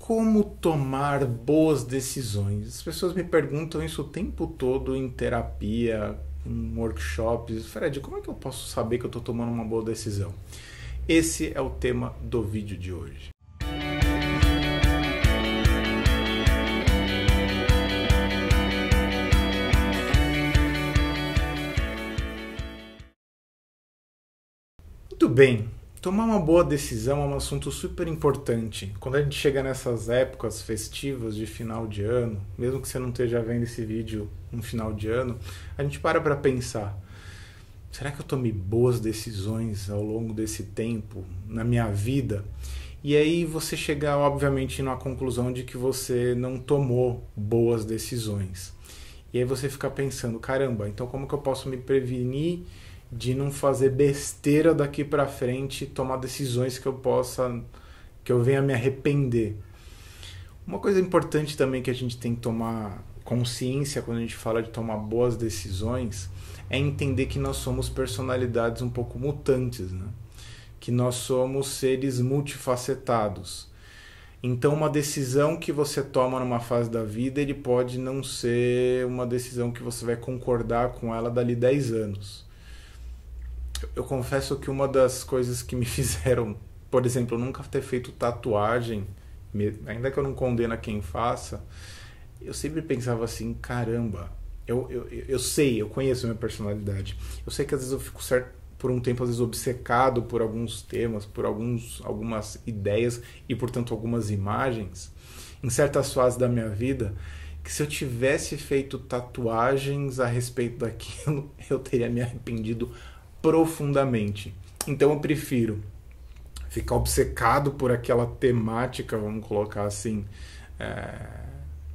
Como tomar boas decisões? As pessoas me perguntam isso o tempo todo em terapia, em workshops. Fred, como é que eu posso saber que eu estou tomando uma boa decisão? Esse é o tema do vídeo de hoje. Muito bem. Tomar uma boa decisão é um assunto super importante. Quando a gente chega nessas épocas festivas de final de ano, mesmo que você não esteja vendo esse vídeo no final de ano, a gente para pensar: será que eu tomei boas decisões ao longo desse tempo na minha vida? E aí você chega, obviamente, na conclusão de que você não tomou boas decisões. E aí você fica pensando: caramba, então como que eu posso me prevenir de não fazer besteira daqui pra frente, tomar decisões que eu venha me arrepender? Uma coisa importante também que a gente tem que tomar consciência quando a gente fala de tomar boas decisões é entender que nós somos personalidades um pouco mutantes, né? Que nós somos seres multifacetados. Então uma decisão que você toma numa fase da vida, ele pode não ser uma decisão que você vai concordar com ela dali 10 anos. Eu confesso que uma das coisas que me fizeram, por exemplo, nunca ter feito tatuagem, ainda que eu não condeno a quem faça, eu sempre pensava assim: caramba, eu sei, eu conheço a minha personalidade, eu sei que às vezes eu fico por um tempo, às vezes, obcecado por alguns temas, por algumas ideias e, portanto, algumas imagens, em certas fases da minha vida, que se eu tivesse feito tatuagens a respeito daquilo, eu teria me arrependido profundamente. Então eu prefiro ficar obcecado por aquela temática, vamos colocar assim,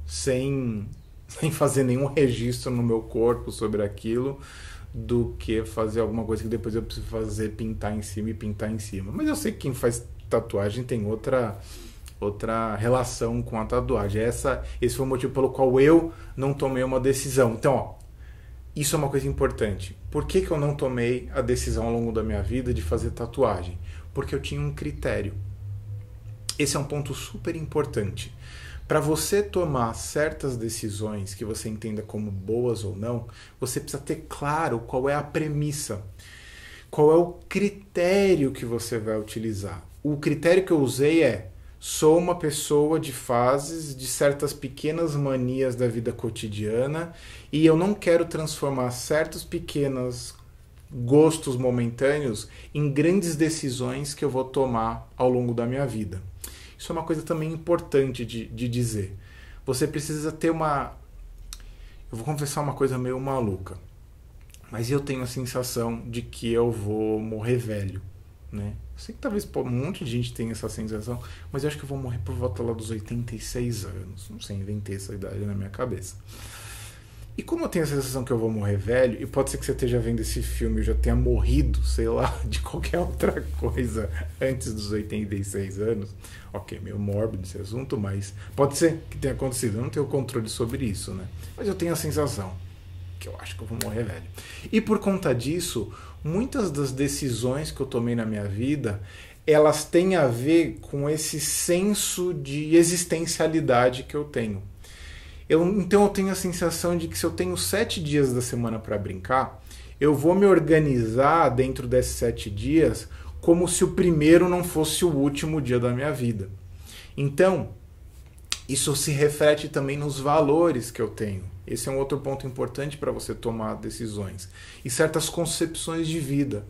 sem fazer nenhum registro no meu corpo sobre aquilo, do que fazer alguma coisa que depois eu preciso fazer, pintar em cima e pintar em cima. Mas eu sei que quem faz tatuagem tem outra relação com a tatuagem. Esse foi o motivo pelo qual eu não tomei uma decisão. Então, isso é uma coisa importante. Por que eu não tomei a decisão ao longo da minha vida de fazer tatuagem? Porque eu tinha um critério. Esse é um ponto super importante. Para você tomar certas decisões que você entenda como boas ou não, você precisa ter claro qual é a premissa, qual é o critério que você vai utilizar. O critério que eu usei é: sou uma pessoa de fases, de certas pequenas manias da vida cotidiana, e eu não quero transformar certos pequenos gostos momentâneos em grandes decisões que eu vou tomar ao longo da minha vida. Isso é uma coisa também importante de dizer. Você precisa ter uma... Eu vou confessar uma coisa meio maluca, mas eu tenho a sensação de que eu vou morrer velho, né? Eu sei que talvez um monte de gente tenha essa sensação, mas eu acho que eu vou morrer por volta lá dos 86 anos. Não sei, inventei essa idade na minha cabeça. E como eu tenho a sensação que eu vou morrer velho, e pode ser que você esteja vendo esse filme e já tenha morrido, sei lá, de qualquer outra coisa antes dos 86 anos. Ok, meio mórbido esse assunto, mas pode ser que tenha acontecido. Eu não tenho controle sobre isso, né? Mas eu tenho a sensação que eu acho que eu vou morrer velho. E por conta disso, muitas das decisões que eu tomei na minha vida, elas têm a ver com esse senso de existencialidade que eu tenho. Então eu tenho a sensação de que se eu tenho 7 dias da semana para brincar, eu vou me organizar dentro desses 7 dias como se o primeiro não fosse o último dia da minha vida. Então, isso se reflete também nos valores que eu tenho. Esse é um outro ponto importante para você tomar decisões. E certas concepções de vida.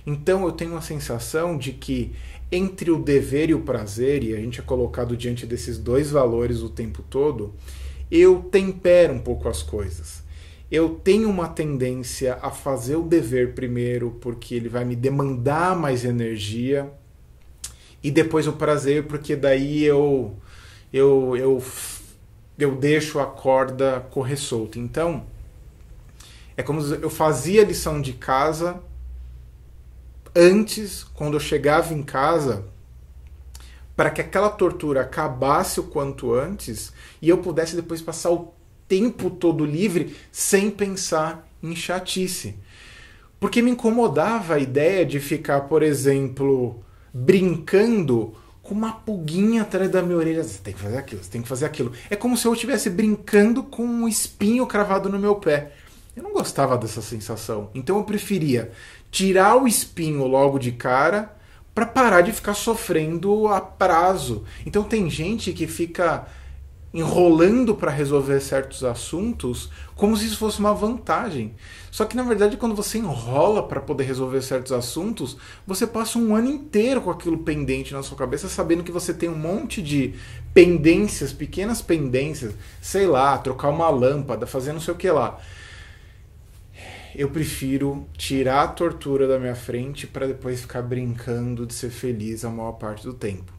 Então eu tenho a sensação de que entre o dever e o prazer, e a gente é colocado diante desses dois valores o tempo todo, eu tempero um pouco as coisas. Eu tenho uma tendência a fazer o dever primeiro, porque ele vai me demandar mais energia, e depois o prazer, porque daí eu deixo a corda correr solta. Então, é como se eu fazia a lição de casa antes, quando eu chegava em casa, para que aquela tortura acabasse o quanto antes e eu pudesse depois passar o tempo todo livre sem pensar em chatice. Porque me incomodava a ideia de ficar, por exemplo, brincando com uma pulguinha atrás da minha orelha. Você tem que fazer aquilo, você tem que fazer aquilo. É como se eu estivesse brincando com um espinho cravado no meu pé. Eu não gostava dessa sensação. Então eu preferia tirar o espinho logo de cara para parar de ficar sofrendo a prazo. Então tem gente que fica enrolando para resolver certos assuntos como se isso fosse uma vantagem. Só que na verdade quando você enrola para poder resolver certos assuntos, você passa um ano inteiro com aquilo pendente na sua cabeça, sabendo que você tem um monte de pendências, pequenas pendências, sei lá, trocar uma lâmpada, fazer não sei o que lá. Eu prefiro tirar a tortura da minha frente para depois ficar brincando de ser feliz a maior parte do tempo.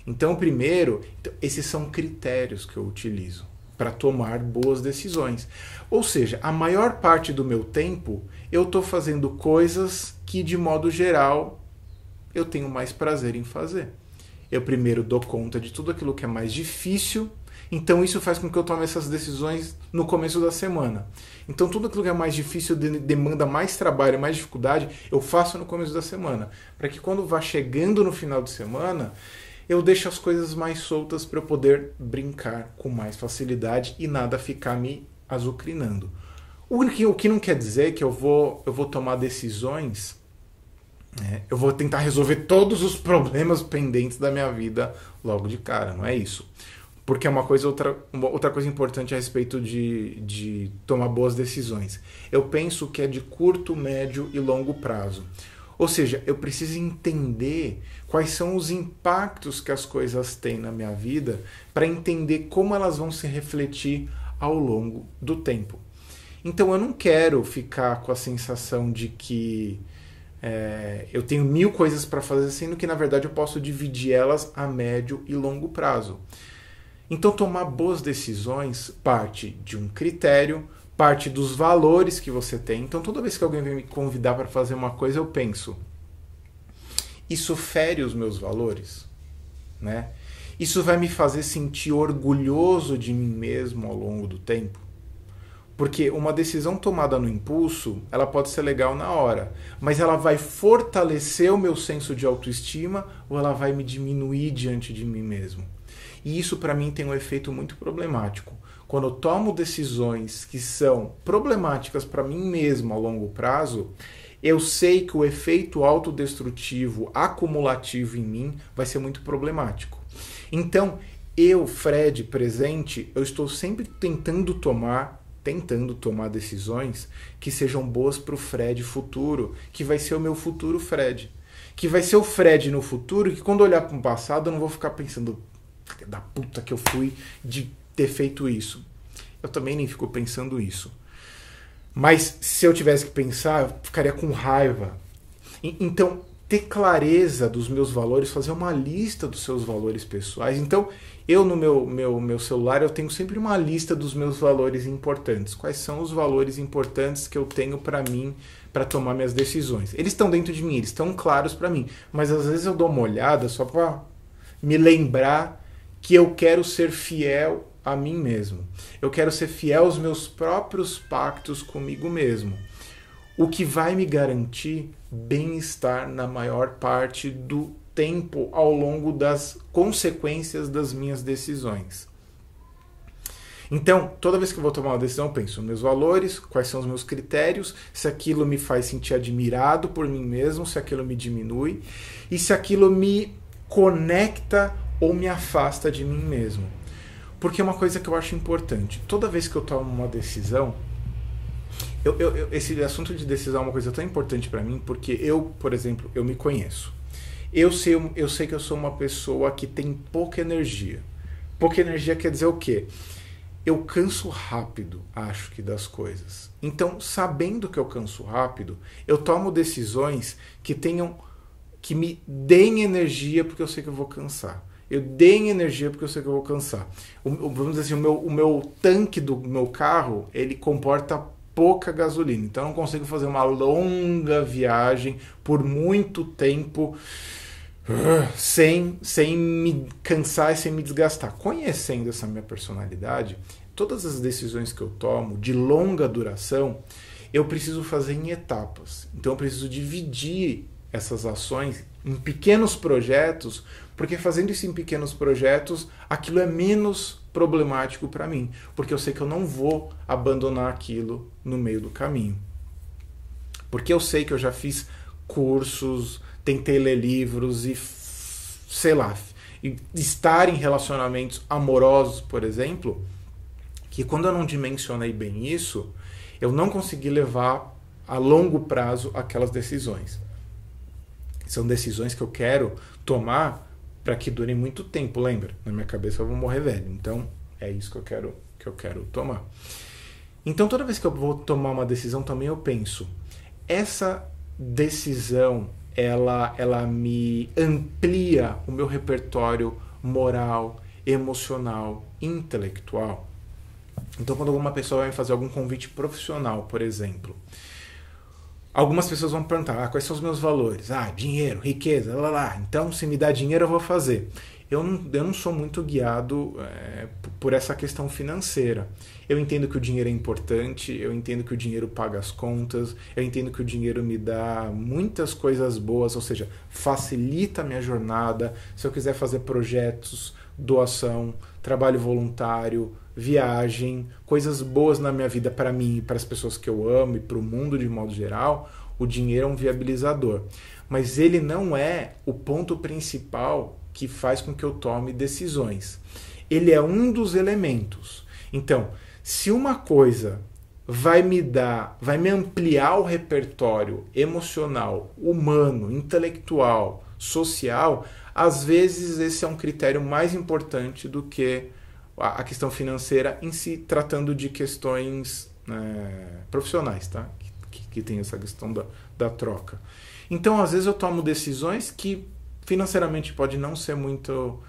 Então, primeiro, esses são critérios que eu utilizo para tomar boas decisões. Ou seja, a maior parte do meu tempo eu estou fazendo coisas que, de modo geral, eu tenho mais prazer em fazer. Eu primeiro dou conta de tudo aquilo que é mais difícil, então isso faz com que eu tome essas decisões no começo da semana. Então tudo aquilo que é mais difícil, demanda mais trabalho, mais dificuldade, eu faço no começo da semana. Para que quando vá chegando no final de semana, eu deixo as coisas mais soltas para eu poder brincar com mais facilidade e nada ficar me azucrinando. O que não quer dizer que eu vou tomar decisões, eu vou tentar resolver todos os problemas pendentes da minha vida logo de cara, não é isso. Porque é outra coisa importante a respeito de tomar boas decisões. Eu penso que é de curto, médio e longo prazo. Ou seja, eu preciso entender quais são os impactos que as coisas têm na minha vida para entender como elas vão se refletir ao longo do tempo. Então eu não quero ficar com a sensação de que eu tenho 1000 coisas para fazer, sendo que na verdade eu posso dividir elas a médio e longo prazo. Então tomar boas decisões parte de um critério, parte dos valores que você tem. Então toda vez que alguém vem me convidar para fazer uma coisa, eu penso, isso fere os meus valores? Né? Isso vai me fazer sentir orgulhoso de mim mesmo ao longo do tempo? Porque uma decisão tomada no impulso, ela pode ser legal na hora, mas ela vai fortalecer o meu senso de autoestima ou ela vai me diminuir diante de mim mesmo? E isso para mim tem um efeito muito problemático. Quando eu tomo decisões que são problemáticas para mim mesmo a longo prazo, eu sei que o efeito autodestrutivo acumulativo em mim vai ser muito problemático. Então, eu, Fred, presente, eu estou sempre tentando tomar decisões que sejam boas para o Fred futuro, que vai ser o meu futuro Fred. Que vai ser o Fred no futuro, que quando eu olhar para o passado eu não vou ficar pensando da puta que eu fui de ter feito isso. Eu também nem fico pensando isso. Mas se eu tivesse que pensar, eu ficaria com raiva. Então, ter clareza dos meus valores, fazer uma lista dos seus valores pessoais. Então, eu no meu celular, eu tenho sempre uma lista dos meus valores importantes. Quais são os valores importantes que eu tenho para mim, para tomar minhas decisões? Eles estão dentro de mim, eles estão claros para mim. Mas às vezes eu dou uma olhada só para me lembrar que eu quero ser fiel a mim mesmo. Eu quero ser fiel aos meus próprios pactos comigo mesmo. O que vai me garantir bem-estar na maior parte do tempo ao longo das consequências das minhas decisões. Então, toda vez que eu vou tomar uma decisão, eu penso meus valores, quais são os meus critérios, se aquilo me faz sentir admirado por mim mesmo, se aquilo me diminui e se aquilo me conecta ou me afasta de mim mesmo. Porque é uma coisa que eu acho importante. Toda vez que eu tomo uma decisão, esse assunto de decisão é uma coisa tão importante para mim, porque eu, por exemplo, eu me conheço. Eu sei que eu sou uma pessoa que tem pouca energia. Pouca energia quer dizer o quê? Eu canso rápido, acho que, das coisas. Então, sabendo que eu canso rápido, eu tomo decisões que me deem energia, porque eu sei que eu vou cansar. Eu dei energia porque eu sei que eu vou cansar. Vamos dizer assim, o meu tanque do meu carro, ele comporta pouca gasolina. Então eu não consigo fazer uma longa viagem por muito tempo sem me cansar e sem me desgastar. Conhecendo essa minha personalidade, todas as decisões que eu tomo de longa duração, eu preciso fazer em etapas. Então eu preciso dividir essas ações em pequenos projetos, porque fazendo isso em pequenos projetos, aquilo é menos problemático para mim, porque eu sei que eu não vou abandonar aquilo no meio do caminho. Porque eu sei que eu já fiz cursos, tentei ler livros e, sei lá, e estar em relacionamentos amorosos, por exemplo, que quando eu não dimensionei bem isso, eu não consegui levar a longo prazo aquelas decisões. São decisões que eu quero tomar para que durem muito tempo, lembra? Na minha cabeça eu vou morrer velho, então é isso que eu quero tomar. Então toda vez que eu vou tomar uma decisão também eu penso, essa decisão ela me amplia o meu repertório moral, emocional, intelectual. Então quando alguma pessoa vai me fazer algum convite profissional, por exemplo, algumas pessoas vão perguntar, quais são os meus valores? Dinheiro, riqueza, lá. Então, se me dá dinheiro, eu vou fazer. Eu não sou muito guiado por essa questão financeira. Eu entendo que o dinheiro é importante, eu entendo que o dinheiro paga as contas, eu entendo que o dinheiro me dá muitas coisas boas, ou seja, facilita a minha jornada. Se eu quiser fazer projetos, doação, trabalho voluntário, viagem, coisas boas na minha vida para mim e para as pessoas que eu amo e para o mundo de modo geral, o dinheiro é um viabilizador. Mas ele não é o ponto principal que faz com que eu tome decisões. Ele é um dos elementos. Então, se uma coisa vai me ampliar o repertório emocional, humano, intelectual, social, às vezes esse é um critério mais importante do que a questão financeira em si, tratando de questões profissionais, tá? Que tem essa questão da troca. Então, às vezes eu tomo decisões que financeiramente podem não ser muito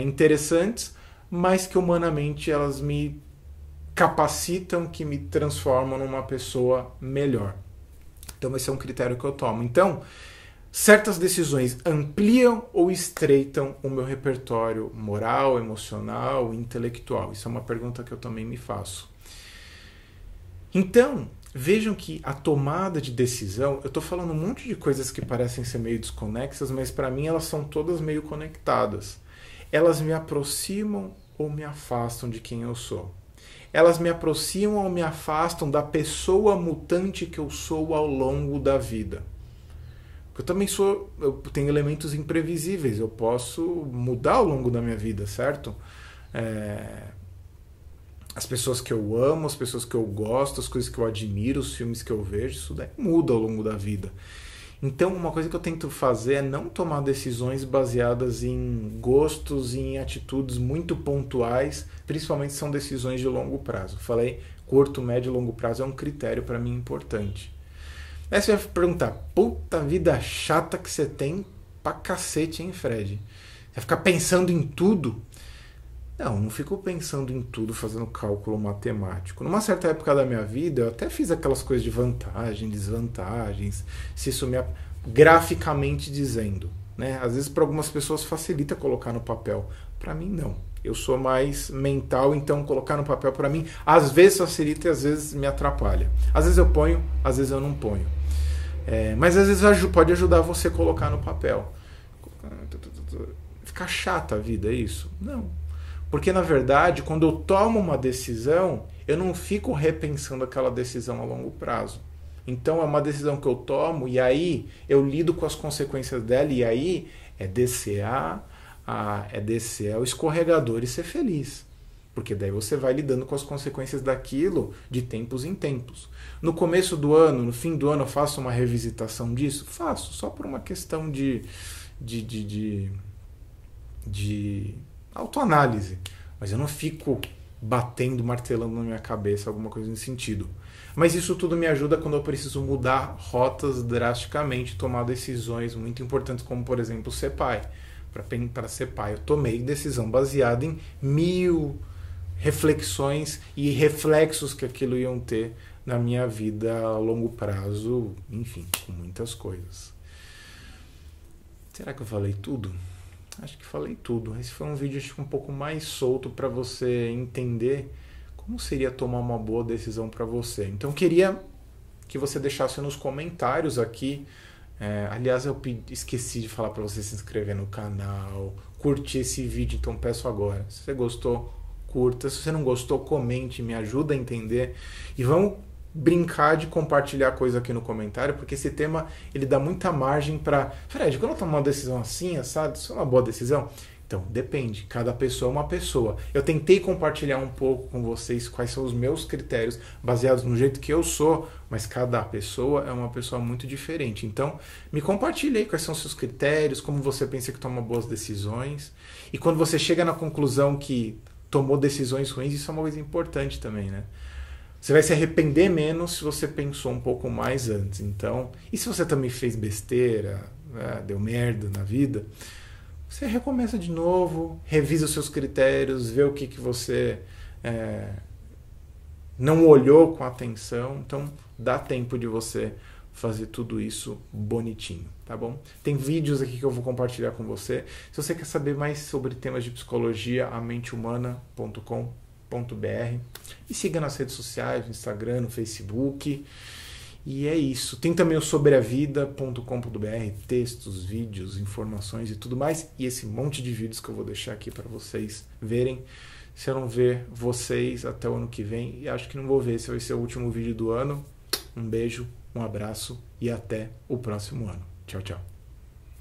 interessantes, mas que humanamente elas me capacitam, que me transformam numa pessoa melhor. Então, esse é um critério que eu tomo. Então, certas decisões ampliam ou estreitam o meu repertório moral, emocional, intelectual? Isso é uma pergunta que eu também me faço. Então, vejam que a tomada de decisão, eu estou falando um monte de coisas que parecem ser meio desconexas, mas para mim elas são todas meio conectadas. Elas me aproximam ou me afastam de quem eu sou. Elas me aproximam ou me afastam da pessoa mutante que eu sou ao longo da vida. Eu também eu tenho elementos imprevisíveis, eu posso mudar ao longo da minha vida, certo? As pessoas que eu amo, as pessoas que eu gosto, as coisas que eu admiro, os filmes que eu vejo, isso daí muda ao longo da vida. Então, uma coisa que eu tento fazer é não tomar decisões baseadas em gostos e em atitudes muito pontuais, principalmente se são decisões de longo prazo. Falei, curto, médio e longo prazo é um critério para mim importante. Aí você vai perguntar, puta vida chata que você tem pra cacete, hein, Fred? Você vai ficar pensando em tudo? Não fico pensando em tudo, fazendo cálculo matemático. Numa certa época da minha vida, eu até fiz aquelas coisas de vantagem, desvantagens, se isso me... graficamente dizendo. Né? Às vezes para algumas pessoas facilita colocar no papel. Para mim, não. Eu sou mais mental, então colocar no papel para mim às vezes facilita e às vezes me atrapalha. Às vezes eu ponho, às vezes eu não ponho. Mas às vezes pode ajudar você a colocar no papel. Fica chata a vida, é isso? Não. Porque, na verdade, quando eu tomo uma decisão, eu não fico repensando aquela decisão a longo prazo. Então, é uma decisão que eu tomo e aí eu lido com as consequências dela e aí é descer ao escorregador e ser feliz. Porque daí você vai lidando com as consequências daquilo de tempos em tempos. No começo do ano, no fim do ano, eu faço uma revisitação disso? Faço, só por uma questão de autoanálise. Mas eu não fico batendo, martelando na minha cabeça alguma coisa nesse sentido. Mas isso tudo me ajuda quando eu preciso mudar rotas drasticamente, tomar decisões muito importantes, como, por exemplo, ser pai. Para ser pai, eu tomei decisão baseada em 1000 reflexões e reflexos que aquilo iam ter na minha vida a longo prazo, enfim, com muitas coisas. Será que eu falei tudo? Acho que falei tudo. Esse foi um vídeo acho, um pouco mais solto para você entender como seria tomar uma boa decisão para você. Então queria que você deixasse nos comentários aqui Aliás, eu esqueci de falar para você se inscrever no canal, curtir esse vídeo, então peço agora. Se você gostou, curta. Se você não gostou, comente, me ajuda a entender. E vamos brincar de compartilhar coisa aqui no comentário, porque esse tema ele dá muita margem para... Fred, quando eu tomo uma decisão assim, assado, isso é uma boa decisão? Então, depende. Cada pessoa é uma pessoa. Eu tentei compartilhar um pouco com vocês quais são os meus critérios, baseados no jeito que eu sou, mas cada pessoa é uma pessoa muito diferente. Então, me compartilhe aí quais são os seus critérios, como você pensa que toma boas decisões. E quando você chega na conclusão que tomou decisões ruins, isso é uma coisa importante também, né? Você vai se arrepender menos se você pensou um pouco mais antes. Então, e se você também fez besteira, né, deu merda na vida, você recomeça de novo, revisa os seus critérios, vê o que você não olhou com atenção. Então, dá tempo de você fazer tudo isso bonitinho, tá bom? Tem vídeos aqui que eu vou compartilhar com você. Se você quer saber mais sobre temas de psicologia, amenteHumana.com.br, e siga nas redes sociais, no Instagram, no Facebook. E é isso. Tem também o sobreavida.com.br, textos, vídeos, informações e tudo mais. E esse monte de vídeos que eu vou deixar aqui para vocês verem. Se eu não ver vocês até o ano que vem, e acho que não vou ver, esse vai ser o último vídeo do ano. Um beijo, um abraço e até o próximo ano. Tchau, tchau.